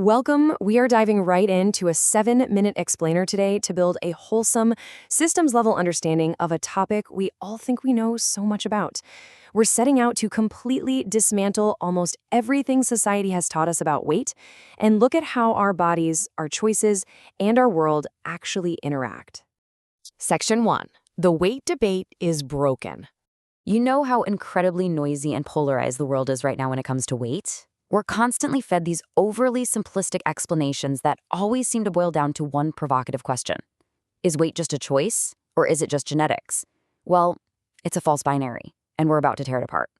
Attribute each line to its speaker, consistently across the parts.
Speaker 1: Welcome. We are diving right into a 7-minute explainer today to build a wholesome, systems-level understanding of a topic we all think we know so much about. We're setting out to completely dismantle almost everything society has taught us about weight and look at how our bodies, our choices, and our world actually interact. Section 1. The weight debate is broken.
Speaker 2: You know how incredibly noisy and polarized the world is right now when it comes to weight? We're constantly fed these overly simplistic explanations that always seem to boil down to one provocative question. Is weight just a choice, or is it just genetics? Well, it's a false binary, and we're about to tear it apart.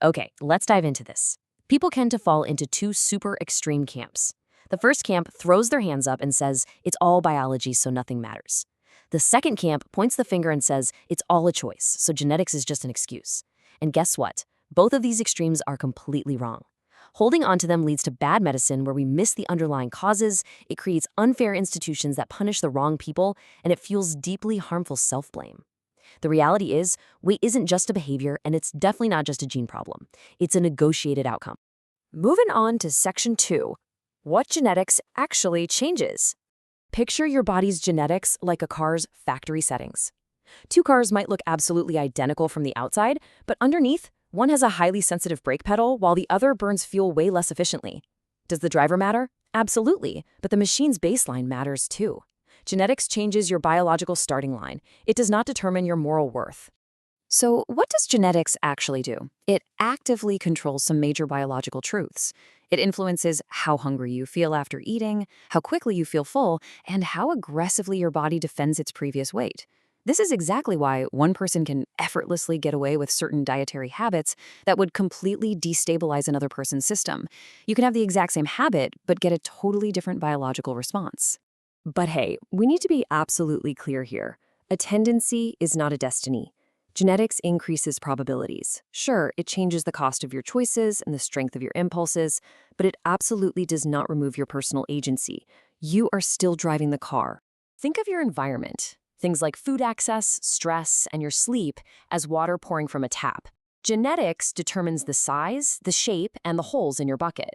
Speaker 1: Okay, let's dive into this. People tend to fall into two super extreme camps. The first camp throws their hands up and says, it's all biology, so nothing matters. The second camp points the finger and says, it's all a choice, so genetics is just an excuse. And guess what? Both of these extremes are completely wrong. Holding on to them leads to bad medicine where we miss the underlying causes, it creates unfair institutions that punish the wrong people, and it fuels deeply harmful self-blame. The reality is, weight isn't just a behavior, and it's definitely not just a gene problem. It's a negotiated outcome. Moving on to Section 2. What genetics actually changes? Picture your body's genetics like a car's factory settings. Two cars might look absolutely identical from the outside, but underneath, one has a highly sensitive brake pedal while the other burns fuel way less efficiently. Does the driver matter? Absolutely, but the machine's baseline matters too. Genetics changes your biological starting line. It does not determine your moral worth. So what does genetics actually do? It actively controls some major biological truths. It influences how hungry you feel after eating, how quickly you feel full, and how aggressively your body defends its previous weight. This is exactly why one person can effortlessly get away with certain dietary habits that would completely destabilize another person's system. You can have the exact same habit, but get a totally different biological response. But hey, we need to be absolutely clear here. A tendency is not a destiny. Genetics increases probabilities. Sure, it changes the cost of your choices and the strength of your impulses, but it absolutely does not remove your personal agency. You are still driving the car. Think of your environment. Things like food access, stress, and your sleep as water pouring from a tap. Genetics determines the size, the shape, and the holes in your bucket.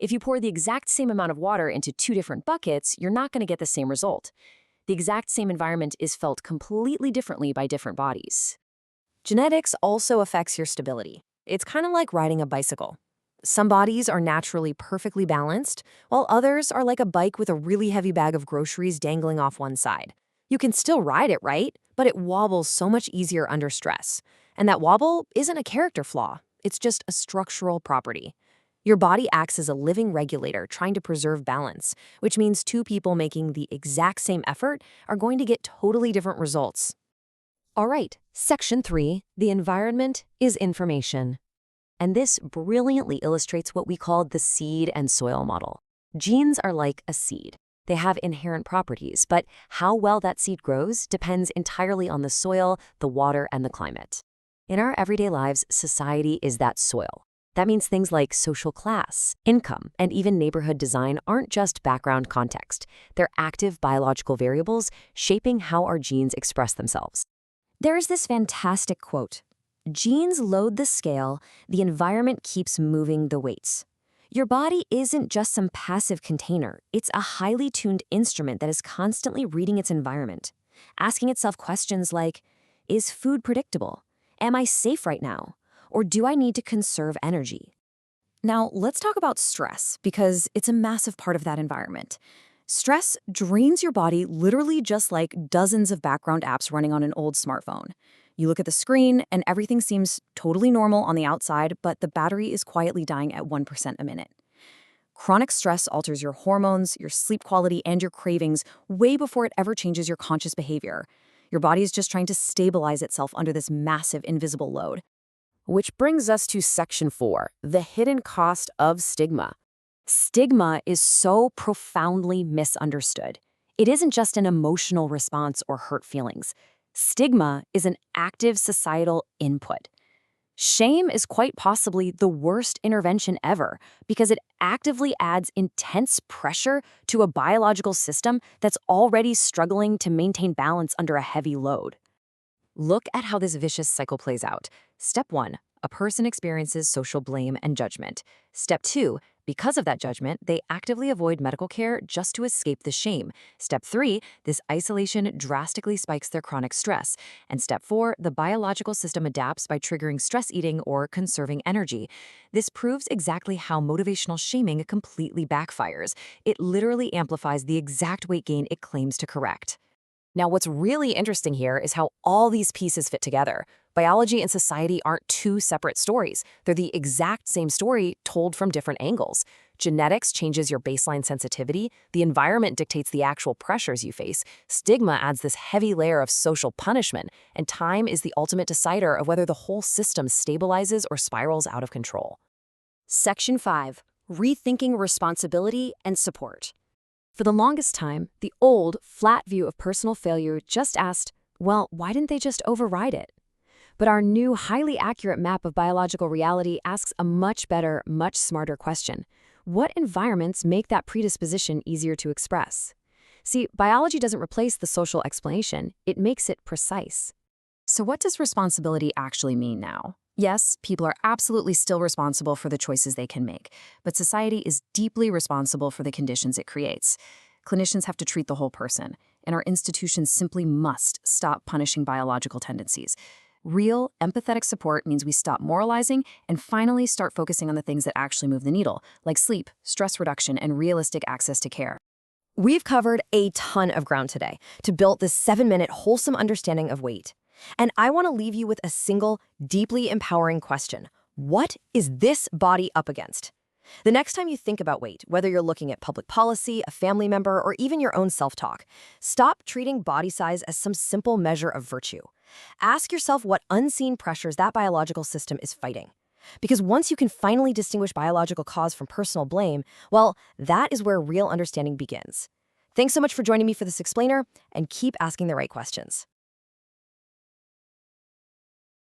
Speaker 1: If you pour the exact same amount of water into two different buckets, you're not going to get the same result. The exact same environment is felt completely differently by different bodies. Genetics also affects your stability. It's kind of like riding a bicycle. Some bodies are naturally perfectly balanced, while others are like a bike with a really heavy bag of groceries dangling off one side. You can still ride it, right? But it wobbles so much easier under stress. And that wobble isn't a character flaw. It's just a structural property. Your body acts as a living regulator trying to preserve balance, which means two people making the exact same effort are going to get totally different results. All right, Section 3, the environment is information. And this brilliantly illustrates what we call the seed and soil model. Genes are like a seed. They have inherent properties, but how well that seed grows depends entirely on the soil, the water, and the climate. In our everyday lives, society is that soil. That means things like social class, income, and even neighborhood design aren't just background context. They're active biological variables shaping how our genes express themselves. There's this fantastic quote: "Genes load the scale, the environment keeps moving the weights." Your body isn't just some passive container. It's a highly tuned instrument that is constantly reading its environment, asking itself questions like, is food predictable? Am I safe right now? Or do I need to conserve energy? Now, let's talk about stress, because it's a massive part of that environment. Stress drains your body literally just like dozens of background apps running on an old smartphone. You look at the screen, and everything seems totally normal on the outside, but the battery is quietly dying at 1% a minute. Chronic stress alters your hormones, your sleep quality, and your cravings way before it ever changes your conscious behavior. Your body is just trying to stabilize itself under this massive invisible load. Which brings us to Section 4, the hidden cost of stigma. Stigma is so profoundly misunderstood. It isn't just an emotional response or hurt feelings. Stigma is an active societal input. Shame is quite possibly the worst intervention ever because it actively adds intense pressure to a biological system that's already struggling to maintain balance under a heavy load. Look at how this vicious cycle plays out. Step 1, a person experiences social blame and judgment. Step 2, Because of that judgment, they actively avoid medical care just to escape the shame. Step 3, this isolation drastically spikes their chronic stress. And step 4, the biological system adapts by triggering stress eating or conserving energy. This proves exactly how motivational shaming completely backfires. It literally amplifies the exact weight gain it claims to correct. Now, what's really interesting here is how all these pieces fit together. Biology and society aren't two separate stories. They're the exact same story told from different angles. Genetics changes your baseline sensitivity, the environment dictates the actual pressures you face, stigma adds this heavy layer of social punishment, and time is the ultimate decider of whether the whole system stabilizes or spirals out of control. Section 5. Rethinking responsibility and support. For the longest time, the old, flat view of personal failure just asked, well, why didn't they just override it? But our new, highly accurate map of biological reality asks a much better, much smarter question. What environments make that predisposition easier to express? See, biology doesn't replace the social explanation, it makes it precise. So what does responsibility actually mean now? Yes, people are absolutely still responsible for the choices they can make, but society is deeply responsible for the conditions it creates. Clinicians have to treat the whole person, and our institutions simply must stop punishing biological tendencies. Real, empathetic support means we stop moralizing and finally start focusing on the things that actually move the needle, like sleep, stress reduction, and realistic access to care. We've covered a ton of ground today to build this 7-minute wholesome understanding of weight. And I want to leave you with a single, deeply empowering question. What is this body up against? The next time you think about weight, whether you're looking at public policy, a family member, or even your own self-talk, stop treating body size as some simple measure of virtue. Ask yourself what unseen pressures that biological system is fighting. Because once you can finally distinguish biological cause from personal blame, well, that is where real understanding begins. Thanks so much for joining me for this explainer, and keep asking the right questions.